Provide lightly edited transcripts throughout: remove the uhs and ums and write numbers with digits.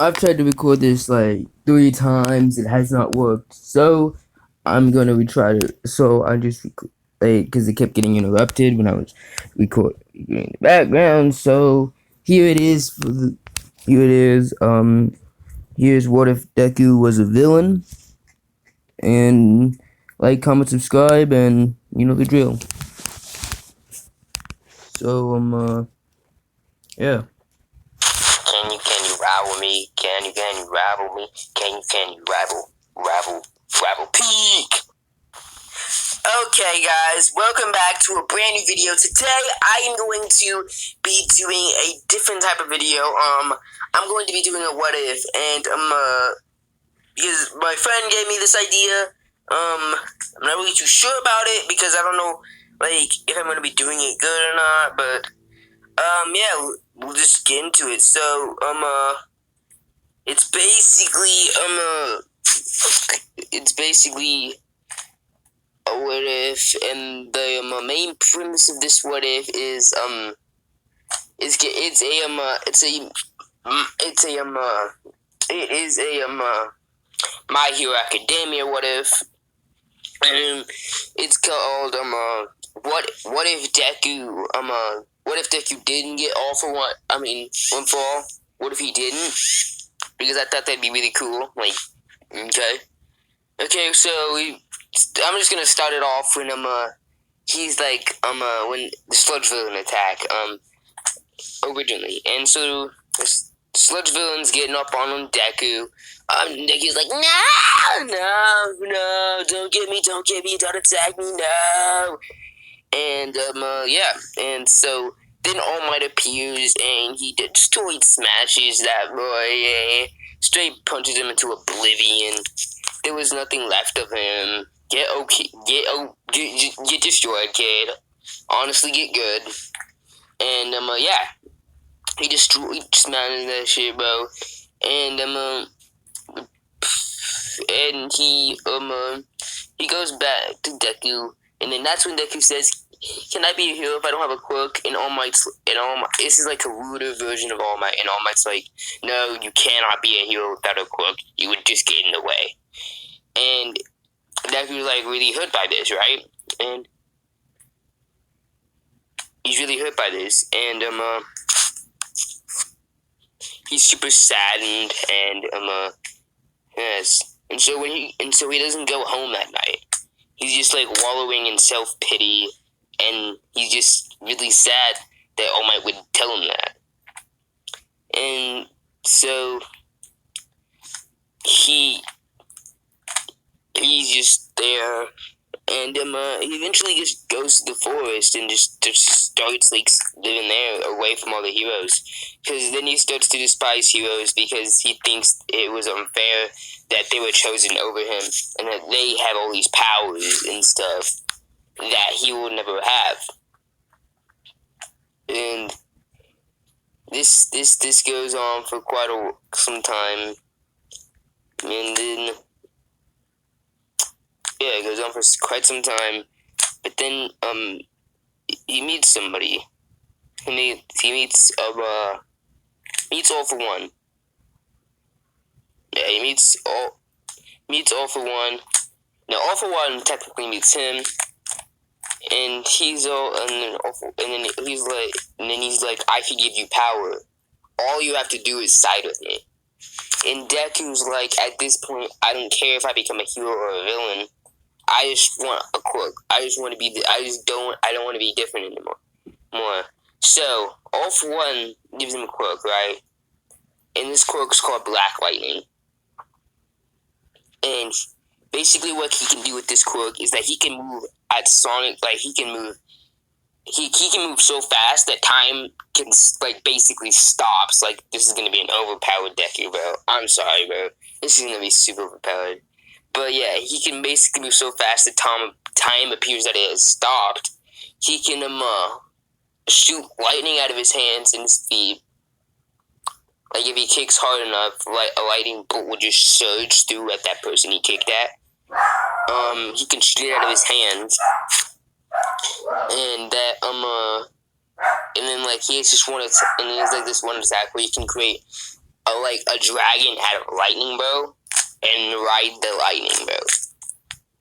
I've tried to record this like 3 times. It has not worked. So I'm gonna retry it. So I just because it kept getting interrupted when I was recording in the background. So here it is. Here it is. Here's what if Deku was a villain. And like, comment, subscribe, and you know the drill. So yeah. Can you rival me? Can you rival me? Can you rival peak? Okay guys, welcome back to a brand new video. Today I am going to be doing a different type of video. I'm going to be doing a what if, and because my friend gave me this idea. I'm not really too sure about it because I don't know like if I'm gonna be doing it good or not, but yeah, we'll just get into it. So, it's basically a what if, and the main premise of this what if is it is a My Hero Academia what if, and it's called what if Deku what if Deku didn't get all for one? I mean, one for all. What if he didn't? Because I thought that'd be really cool. Like, okay. So I'm just gonna start it off when he's like when the sludge villain attack originally, and so the sludge villain's getting up on Deku. Deku's like, no, don't get me, don't attack me, no. And yeah, and so then All Might appears and he straight smashes that boy, straight punches him into oblivion. There was nothing left of him. Get destroyed, kid. Honestly, get good. And yeah, he destroyed smashes that shit, bro. And and he goes back to Deku, and then that's when Deku says, "Can I be a hero if I don't have a quirk?" And this is like a ruder version of All Might, and All Might's like, "No, you cannot be a hero without a quirk. You would just get in the way." And Deku's like really hurt by this, right? And he's really hurt by this, and he's super saddened, and yes. And so he doesn't go home that night. He's just like wallowing in self-pity, and he's just really sad that All Might would tell him that. And so he's just there, and he eventually just goes to the forest and just starts like living there away from all the heroes, because then he starts to despise heroes because he thinks it was unfair that they were chosen over him and that they have all these powers and stuff that he will never have. And this goes on for quite some time, and then yeah, it goes on for quite some time. But then he meets somebody. He meets All for One. Yeah, he meets All for One. Now, All for One technically meets him, and he's he's like, I can give you power. All you have to do is side with me. And Deku's like, at this point, I don't care if I become a hero or a villain. I just want a quirk. I don't want to be different anymore. So, All for One gives him a quirk, right? And this quirk's called Black Lightning. And basically what he can do with this quirk is that he can move at Sonic, like he can move so fast that time can like basically stops. Like, this is gonna be an overpowered Deku, bro. I'm sorry, bro. This is gonna be super overpowered. But yeah, he can basically move so fast that time appears that it has stopped. He can shoot lightning out of his hands and his feet. Like, if he kicks hard enough, like a lightning bolt will just surge through at that person he kicked at. He can shoot it out of his hands, and that and then like he has this one attack where you can create a dragon out of lightning bow and ride the lightning bow.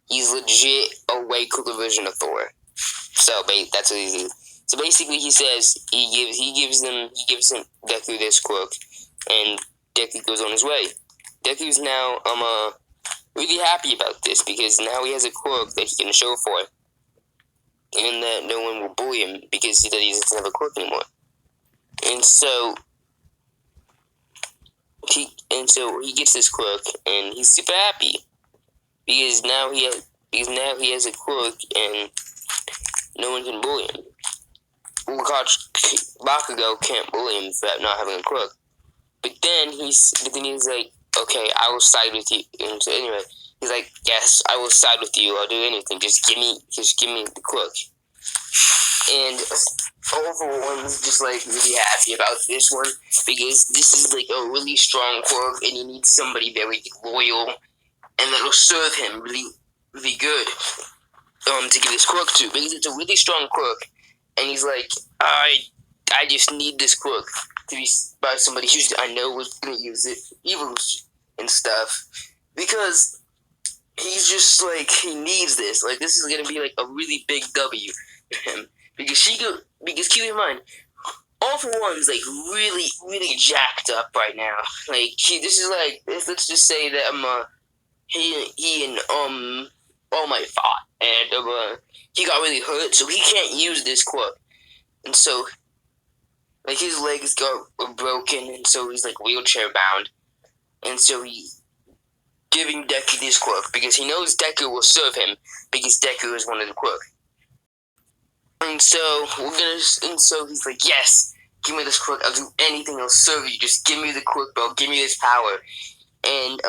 He's legit a way cooler version of Thor. So that's what he do. So basically, he says he gives him Deku this quirk, and Deku goes on his way. Deku's now really happy about this because now he has a quirk that he can show for, and that no one will bully him because he doesn't have a quirk anymore. And so he gets this quirk, and he's super happy because now he has a quirk, and no one can bully him. Bakugo can't bully him for not having a quirk. But then he's like, okay, I will side with you. And so anyway, he's like, yes, I will side with you. I'll do anything. Just give me the quirk. And everyone's just like really happy about this one because this is like a really strong quirk, and you need somebody very loyal and that'll serve him really, really good. To give this quirk to, because it's a really strong quirk, and he's like, I just need this quirk to be by somebody who I know was gonna use it, evils and stuff, because he's just like, he needs this. Like, this is gonna be like a really big W for him, because keep in mind, All For One's like really, really jacked up right now. Like, this is like, let's just say that he and All Might fought, and he got really hurt, so he can't use this quirk, and so like his legs were broken, and so he's like wheelchair bound, and so he's giving Deku this quirk because he knows Deku will serve him because Deku is one of the quirk, and so he's like, yes, give me this quirk, I'll do anything, I'll serve you, just give me the quirk, bro, give me this power, and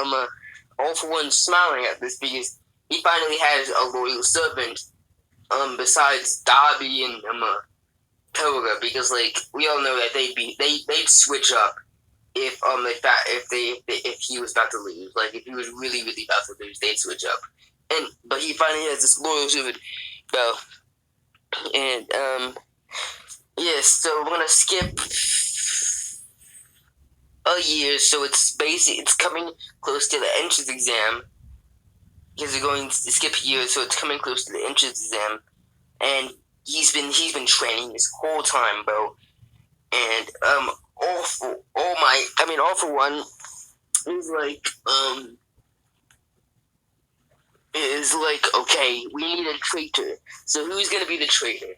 All For One's smiling at this because he finally has a loyal servant, besides Dabi and Toga, because like we all know that they'd switch up if he was about to lose. Like, if he was really, really about to lose, they'd switch up. But he finally has this loyal servant, bro. And yes, so we're gonna skip a year, so it's coming close to the entrance exam. Because we're going to skip a year, so it's coming close to the entrance exam, and he's been training this whole time, bro. And All For One is like, okay, we need a traitor. So who's gonna be the traitor?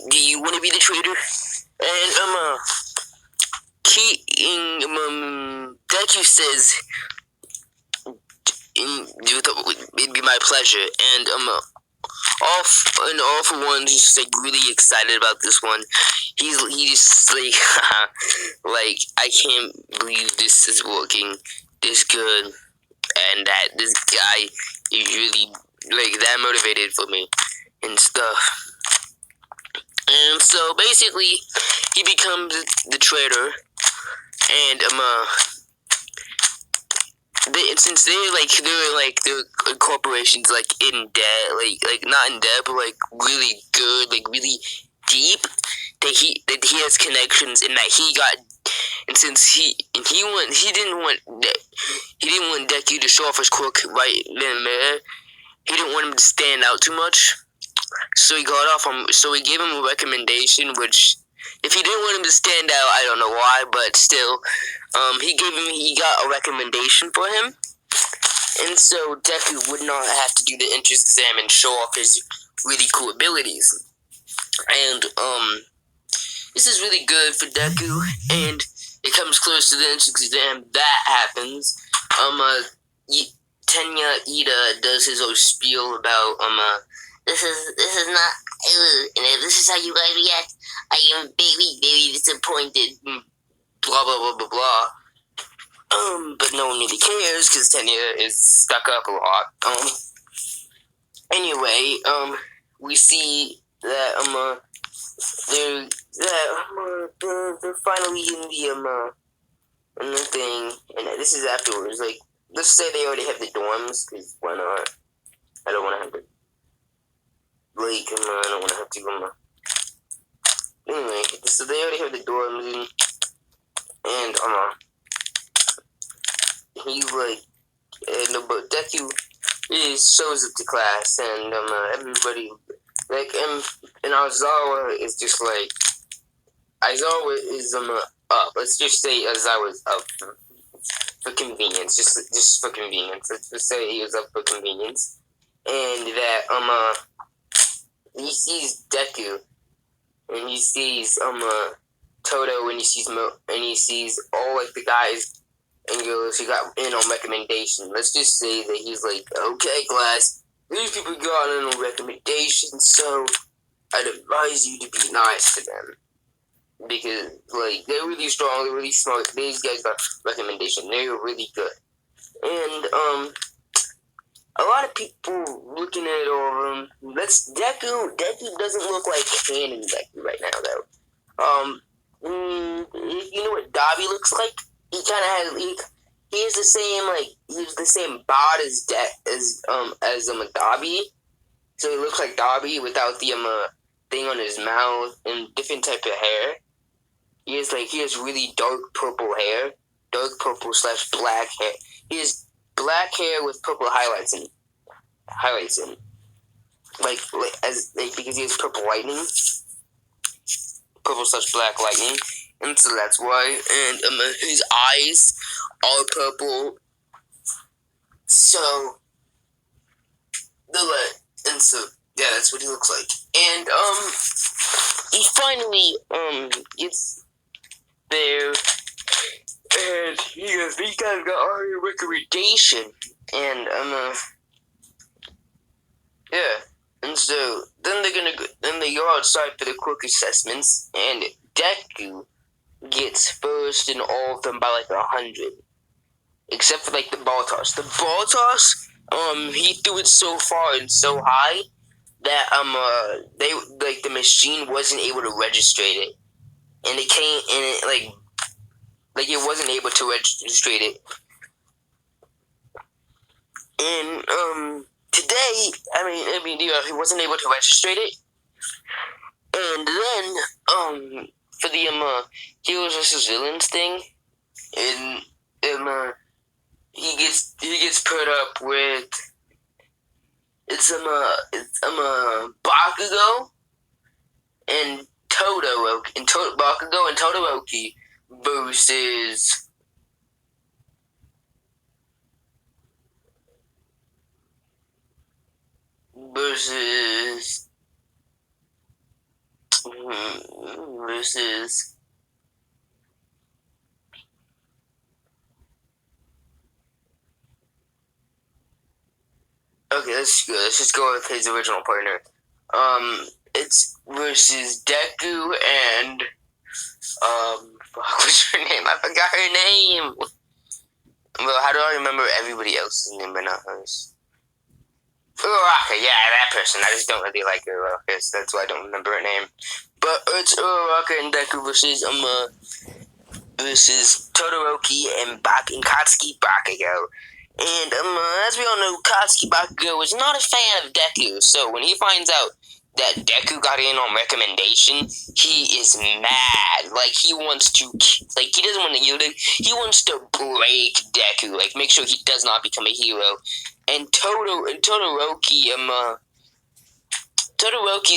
Do you want to be the traitor? And Deku says, it'd be my pleasure. And All For One's just like really excited about this one. He just like like, I can't believe this is working this good, and that this guy is really like that motivated for me and stuff. And so basically, he becomes the traitor, and since they're corporations like in debt, like not in debt, but like really good, like really deep, that he has connections, and that he got, and since he didn't want Deku to show off his quirk right then and there. He didn't want him to stand out too much, so he gave him a recommendation, which, if he didn't want him to stand out, I don't know why, but still, he got a recommendation for him, and so Deku would not have to do the entrance exam and show off his really cool abilities. And this is really good for Deku, and it comes close to the entrance exam. That happens. Tenya Ida does his own spiel about this is not, and if this is how you guys react, I am very, very disappointed. Blah blah blah blah blah. But no one really cares because Tenya is stuck up a lot. Anyway, we see that they're finally in the thing, and this is afterwards. Like, let's say they already have the dorms, because why not? I don't want to have to, I don't want to have to, anyway, so they already have the dorms, and he's like, but Deku shows up to class, and everybody, like, and Aizawa is just like, Aizawa is up. Let's just say Aizawa is up for convenience, just for convenience. Let's just say he was up for convenience, and that he sees Deku, and he sees Toto, and he sees all like the guys and girls who got in on recommendation. Let's just say that he's like, okay, class, these people got in on recommendation, so I'd advise you to be nice to them. Because, like, they're really strong, they're really smart. These guys got recommendation. They're really good. And, a lot of people looking at all of them, that's Deku. Deku doesn't look like canon Deku right now, though. You know what Dabi looks like? He kind of has, he has the same, like, he has the same bod as Dabi. So he looks like Dabi without the, thing on his mouth and different type of hair. He has really dark purple hair, dark purple / black hair. He has black hair with purple highlights in, because he has purple lightning, purple / black lightning, and so that's why. And his eyes are purple. So yeah, that's what he looks like. And he finally gets there, and he goes, these guys got our recommendation, and yeah, and so then they go outside for the quick assessments, and Deku gets first in all of them by like 100, except for like the ball toss. The ball toss, he threw it so far and so high that the machine wasn't able to register it. And it came, and it wasn't able to register it. And today, he wasn't able to register it. And then for the heroes versus villains thing, and he gets put up with Bakugo and Todoroki, Bakugo and Todoroki versus okay, let's just go with his original partner. It's versus Deku and what's her name? I forgot her name. Well, how do I remember everybody else's name but not hers? Uraraka, yeah, that person. I just don't really like Uraraka, so that's why I don't remember her name. But it's Uraraka and Deku versus Todoroki and Katsuki Bakugo. And as we all know, Katsuki Bakugo is not a fan of Deku, so when he finds out that Deku got in on recommendation, he is mad. Like, he wants to, he doesn't want to yield it. He wants to break Deku, make sure he does not become a hero. And Todoroki's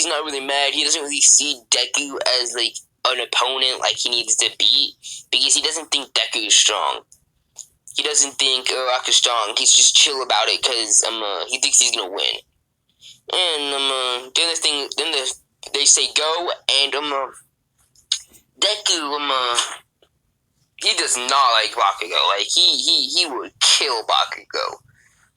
not really mad. He doesn't really see Deku as, an opponent, he needs to beat, because he doesn't think Deku is strong. He doesn't think Uraraka is strong. He's just chill about it, because, he thinks he's gonna win. And they say go, and Deku he does not like Bakugo. He would kill Bakugo.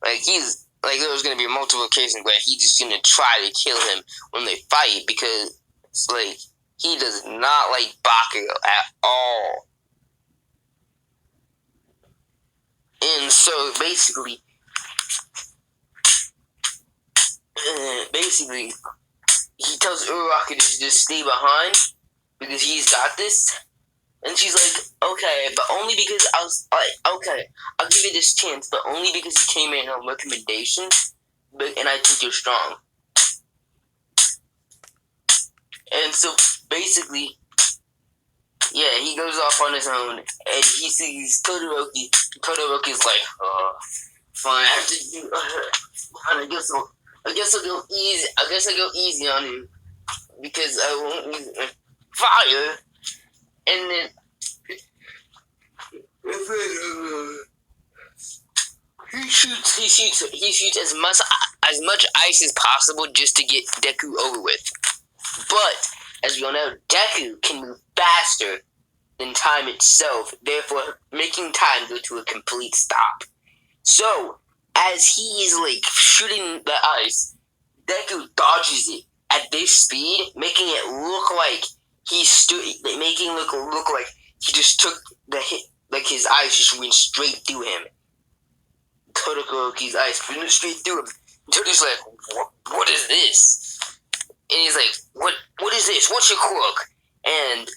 There's gonna be multiple occasions where he's just gonna try to kill him when they fight, because he does not like Bakugo at all. And so basically, he tells Uraraka to just stay behind because he's got this. And she's like, okay, but only because I'll give you this chance, but only because you came in on recommendation, and I think you're strong. And so basically, Yeah, he goes off on his own, and he sees Todoroki. Todoroki's like, fine, I have to do. Fine, I guess I'll go easy. I guess I'll go easy on him because I won't use fire. And then he shoots as much ice as possible just to get Deku over with. But as we all know, Deku can move faster than time itself, therefore making time go to a complete stop. So as he's like shooting the ice, Deku dodges it at this speed, making it look like making it look like he just took the hit, like his ice just went straight through him. Todoroki's ice went straight through him. Todoroki's like, what is this? And he's like, what is this? What's your quirk? And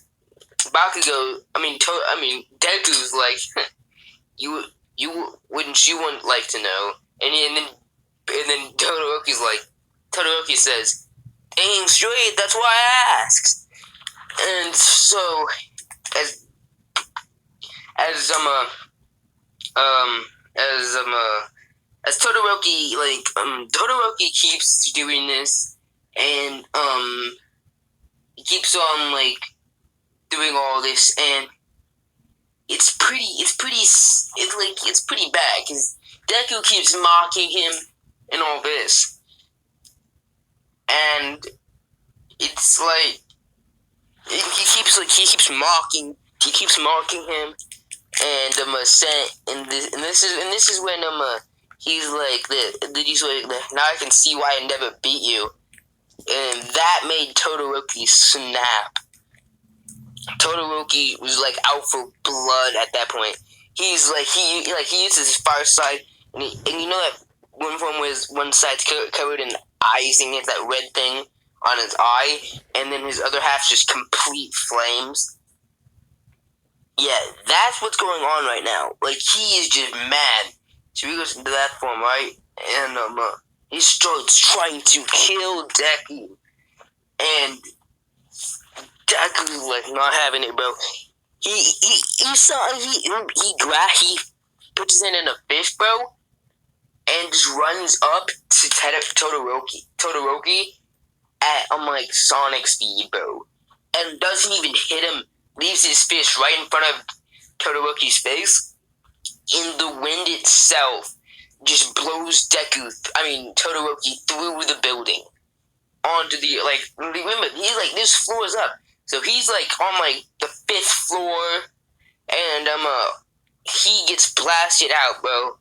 Deku's like, you wouldn't you want like to know? And then Todoroki says, aim straight. That's why I asked. And so as Todoroki keeps doing this, and he keeps on like doing all this, and it's pretty bad because Deku keeps mocking him and all this, and it's like he keeps mocking him, and this is when he's like now I can see why I never beat you, and that made Todoroki snap. Todoroki was like out for blood at that point. He's like he uses his fire side, and you know that one side's covered in ice, and he has that red thing on his eye, and then his other half's just complete flames. Yeah, that's what's going on right now. Like, he is just mad. So he goes into that form, right? And he starts trying to kill Deku, and Deku's like not having it, bro. He puts his hand in a fish, bro, and just runs up to Todoroki at like Sonic speed, bro, and doesn't even hit him. Leaves his fish right in front of Todoroki's face, and the wind itself just blows Todoroki through the building onto the remember this floor is up, so he's like on like the 5th floor, and he gets blasted out, bro.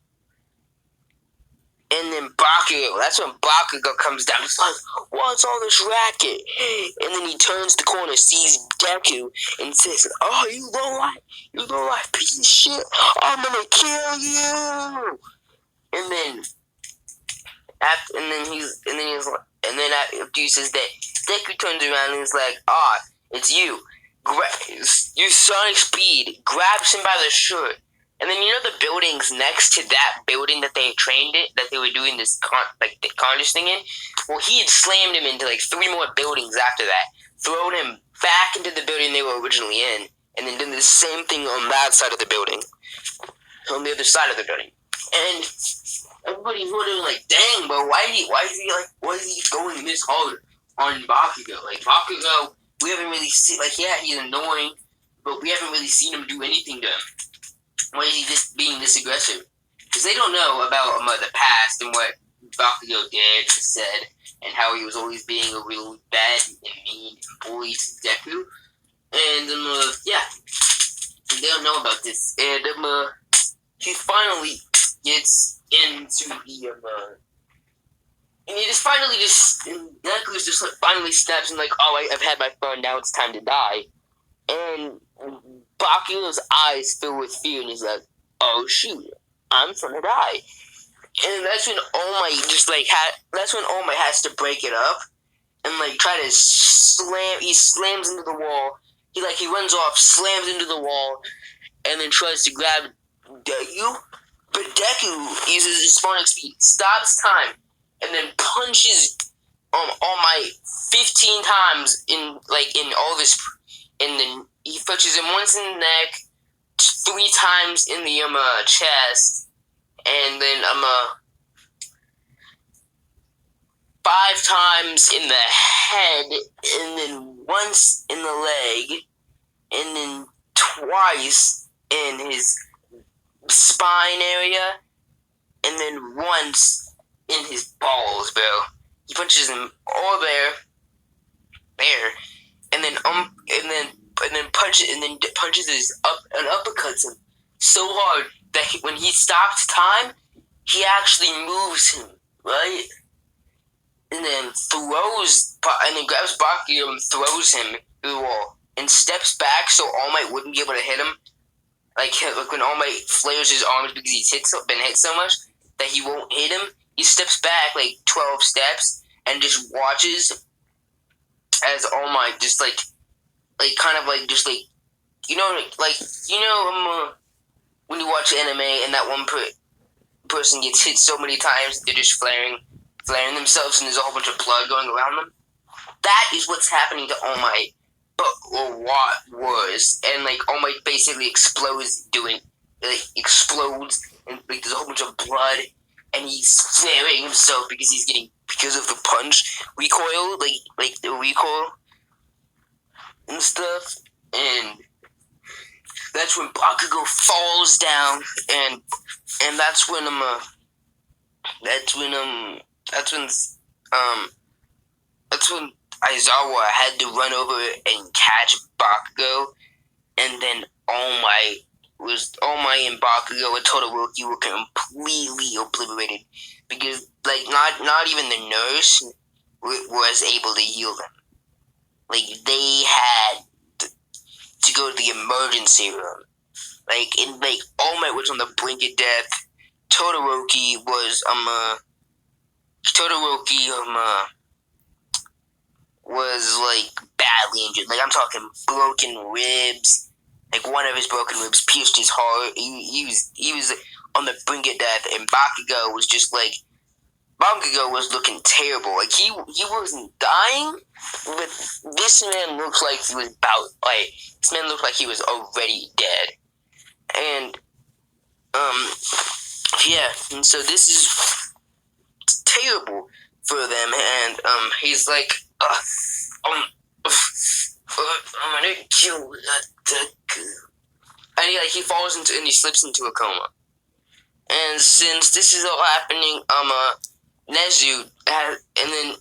And then that's when Bakugo comes down. He's like, what's all this racket? And then he turns the corner, sees Deku, and says, oh, you low life piece of shit, I'm gonna kill you. And then after he says that, Deku turns around and is like, it's you. Use Sonic speed, grabs him by the shirt. And then you know the buildings next to that building that they were doing this the contest thing in? Well, he had slammed him into like 3 more buildings after that, thrown him back into the building they were originally in, and then did the same thing on that side of the building, on the other side of the building. And everybody's wondering like, dang, bro, why is he going this hard on Bakugo? Like, Bakugo, we haven't really seen, he's annoying, but we haven't really seen him do anything to him. Why is he just being this aggressive? Because they don't know about the past and what Bakugo did and said, and how he was always being a really bad and mean and bully to Deku. And they don't know about this. And he finally gets into the and he just finally and Deku's just like finally snaps and like, I've had my fun, now it's time to die. And Bakugo's eyes fill with fear, and he's like, oh shoot, I'm gonna die. And that's when All Might has to break it up and like try to he slams into the wall. He runs off, slams into the wall, and then tries to grab Deku. But Deku uses his Sonic speed, stops time, and then punches All Might 15 times in all this. And then he punches him once in the neck, 3 times in the chest, and then 5 times in the head, and then once in the leg, and then twice in his spine area, and then once in his balls, bro. He punches him all there, and then punches his and uppercuts him so hard that when he stops time, he actually moves him, right? And then grabs Bakugo and throws him through the wall and steps back so All Might wouldn't be able to hit him. Like when All Might flares his arms because he's been hit so much that he won't hit him, he steps back like 12 steps and just watches as All Might just when you watch anime and that one person gets hit so many times they're just flaring themselves and there's a whole bunch of blood going around them. That is what's happening to All Might, but a lot worse. And like All Might basically explodes, and like there's a whole bunch of blood, and he's flaring himself because of the punch recoil, like the recoil and stuff. And that's when Bakugo falls down, and that's when Aizawa had to run over and catch Bakugo, and then All Might and Bakugo and Todoroki were completely obliterated because like not even the nurse was able to heal them. Like they had to go to the emergency room. Like All Might was on the brink of death. Todoroki was like badly injured. Like I'm talking broken ribs. Like one of his broken ribs pierced his heart. He was on the brink of death, and Bakugo was looking terrible. Like he wasn't dying, but this man looked like he was already dead. And yeah, and so this is terrible for them. And he's like, I'm gonna kill Deku. And he falls into and he slips into a coma. And since this is all happening, Nezu and then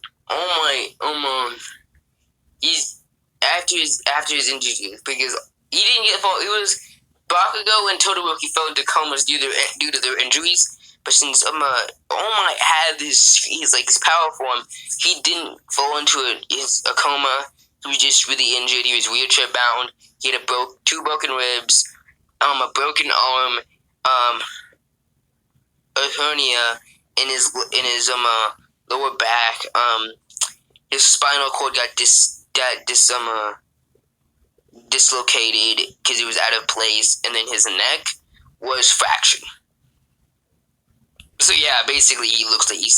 he's after his injury because he didn't get fall. It was Bakugo and Todoroki fell into comas due to their injuries. But since All Might had his power form, he didn't fall into a coma. He was just really injured. He was wheelchair bound. He had two broken ribs, a broken arm, a hernia in his lower back. His spinal cord got dislocated because it was out of place, and then his neck was fractured. So yeah, basically he looks like he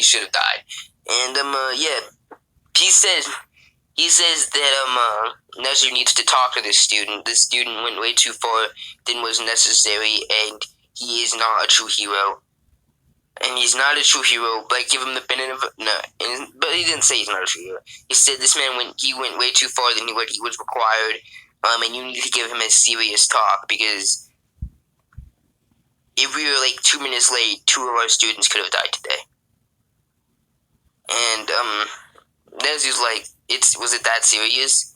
should have died. And yeah, he says that Nezu needs to talk to this student. This student went way too far than was necessary, and he is not a true hero. And he's not a true hero, but give him the benefit of but he didn't say he's not a true hero. He said this man went way too far than what he was required, and you need to give him a serious talk because if we were like 2 minutes late, 2 of our students could have died today. And Nezu's like, was it that serious?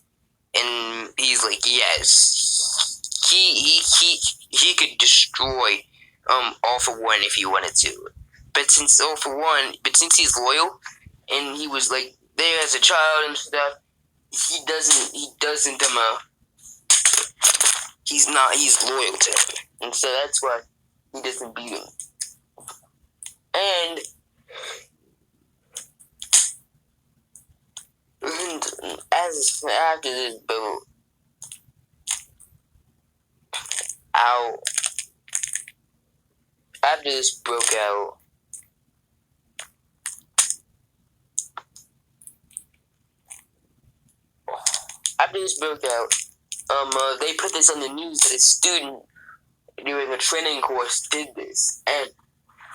And he's like, yes. He could destroy All For One if he wanted to. But since he's loyal and he was like there as a child and stuff, he's loyal to him. And so that's why he doesn't beat him. And after this broke out, after this broke out, they put this on the news that a student during a training course did this, and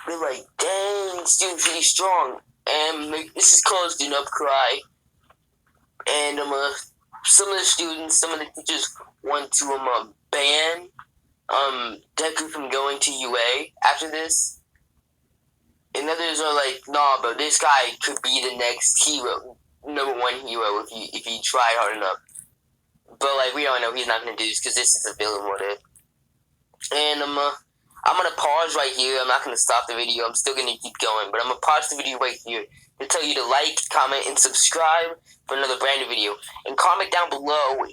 they're like, "Dang, student's really strong," and like, this has caused an outcry. And some of the students, some of the teachers want to ban Deku from going to UA after this. And others are like, nah, but this guy could be the next hero, #1 hero if he tried hard enough. But like we all know he's not gonna do this because this is a villain with it. And I'm gonna pause right here. I'm not gonna stop the video. I'm still gonna keep going, but I'm gonna pause the video right here to tell you to like, comment, and subscribe for another brand new video. And comment down below what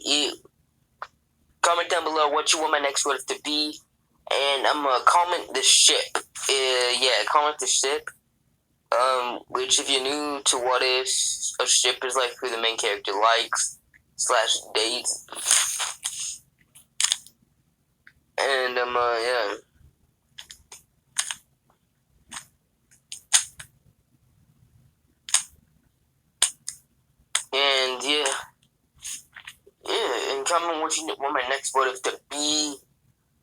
you want my next word to be. And I'm gonna comment the ship. Comment the ship. Which if you're new to what if, a ship is like who the main character likes / dates. And yeah. And and comment what you want my next what if to be.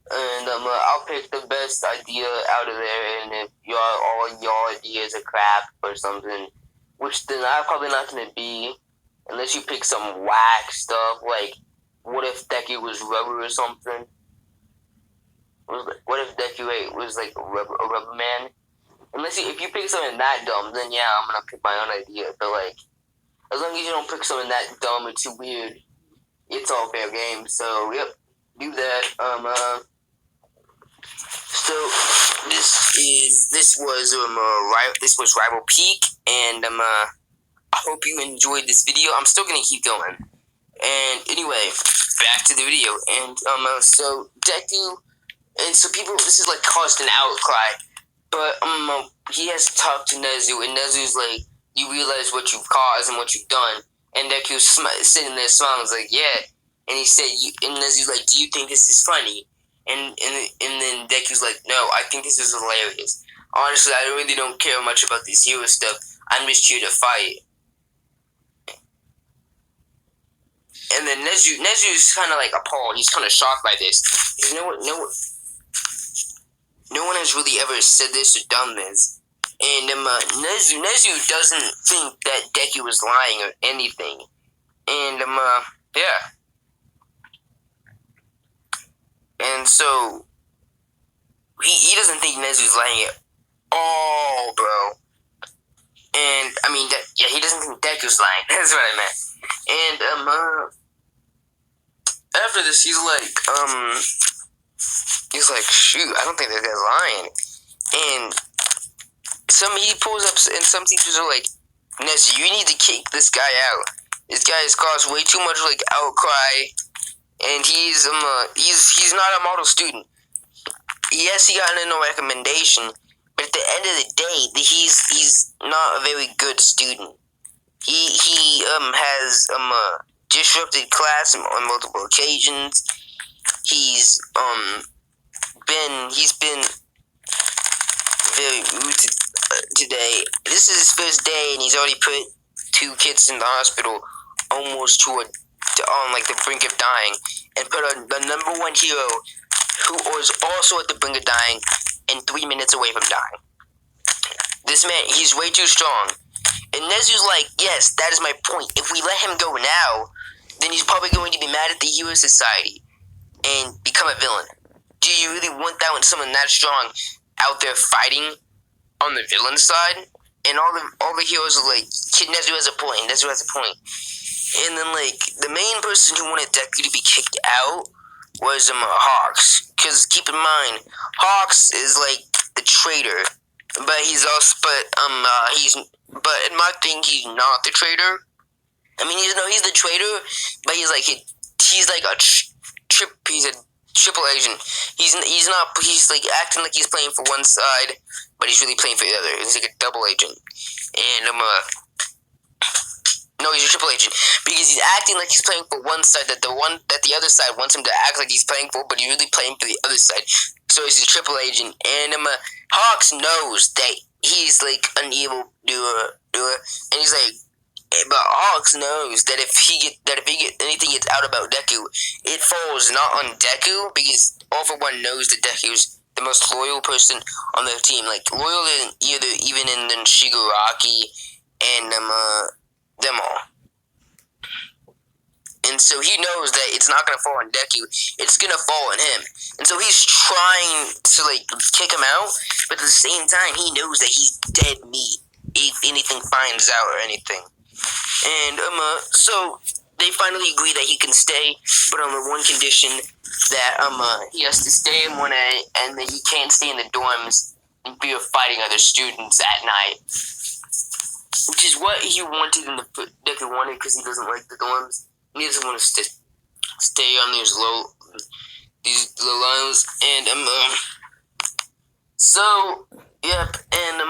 And I'll pick the best idea out of there. And if all your ideas are crap or something, which then I'm probably not gonna be, unless you pick some whack stuff like what if Deku was rubber or something. What if Deku was like a rubber man? If you pick something that dumb, then yeah, I'm gonna pick my own idea. But like, as long as you don't pick something that dumb or too weird, it's all fair game. So yep, do that. So this was Rival Peak, and I hope you enjoyed this video. I'm still gonna keep going. And anyway, back to the video. And so Deku, and so people, this is like caused an outcry, but he has to talk to Nezu, and Nezu's like, you realize what you've caused and what you've done, and Deku's sitting there smiling, like, yeah, and he said, and Nezu's like, do you think this is funny? And then Deku's like, no, I think this is hilarious. Honestly, I really don't care much about this hero stuff. I'm just here to fight. And then Nezu's kind of like appalled. He's kind of shocked by this. No one has really ever said this or done this. And Nezu doesn't think that Deku was lying or anything. And yeah. And so he doesn't think Nezu's lying at all, bro. And I mean, he doesn't think Deku's lying. That's what I meant. And after this, he's like, shoot, I don't think this guy's lying. And he pulls up, and some teachers are like, Nezu, you need to kick this guy out. This guy has caused way too much like outcry, and he's not a model student. Yes, he got no recommendation, but at the end of the day, he's not a very good student. He has disrupted class on multiple occasions. He's been very rude today. This is his first day, and he's already put 2 kids in the hospital, almost on like the brink of dying, and put the #1 hero who was also at the brink of dying and 3 minutes away from dying. This man, he's way too strong. And Nezu's like, yes, that is my point. If we let him go now, then he's probably going to be mad at the Hero Society and become a villain. Do you really want that when someone that strong out there fighting on the villain side? And all the heroes are like, Nezu has a point, Nezu has a point. And then like the main person who wanted Deku to be kicked out was Hawks. Because keep in mind, Hawks is like the traitor, but he's in my thing he's not the traitor. I mean, he's the traitor, but he's a triple agent. He's like acting like he's playing for one side, but he's really playing for the other. He's like a double agent. And no, he's a triple agent because he's acting like he's playing for one side that the other side wants him to act like he's playing for, but he's really playing for the other side. So he's a triple agent, and Hawks knows that he's like an evil doer, and he's like, But Hawks knows that if anything gets out about Deku, it falls not on Deku because All for One knows that Deku's the most loyal person on their team, like loyal in even in Shigaraki and them all. And so he knows that it's not gonna fall on Deku; it's gonna fall on him. And so he's trying to like kick him out, but at the same time, he knows that he's dead meat if anything finds out or anything. And so they finally agree that he can stay, but on the one condition that he has to stay in 1A and that he can't stay in the dorms in fear of fighting other students at night, which is what he wanted in the Deku wanted because he doesn't like the dorms. He doesn't want to stay on these low levels, and so yep, and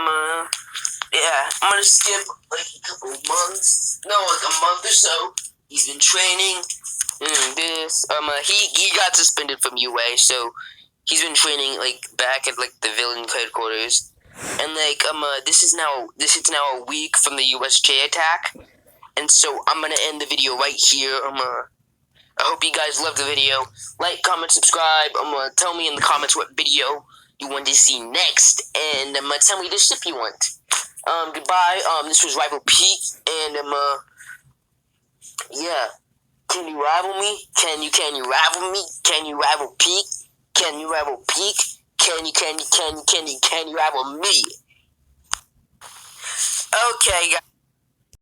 yeah, I'm gonna skip like a couple months, no, like a month or so. He's been training, this. He got suspended from UA, so he's been training like back at like the villain headquarters, and like this is now a week from the USJ attack. And so I'm going to end the video right here. I hope you guys love the video. Like, comment, subscribe. Tell me in the comments what video you want to see next. And tell me the ship you want. Goodbye. This was Rival Peak. And, yeah. Can you rival me? Can you rival me? Can you rival Peak? Can you rival Peak? Can you rival me? Okay, guys.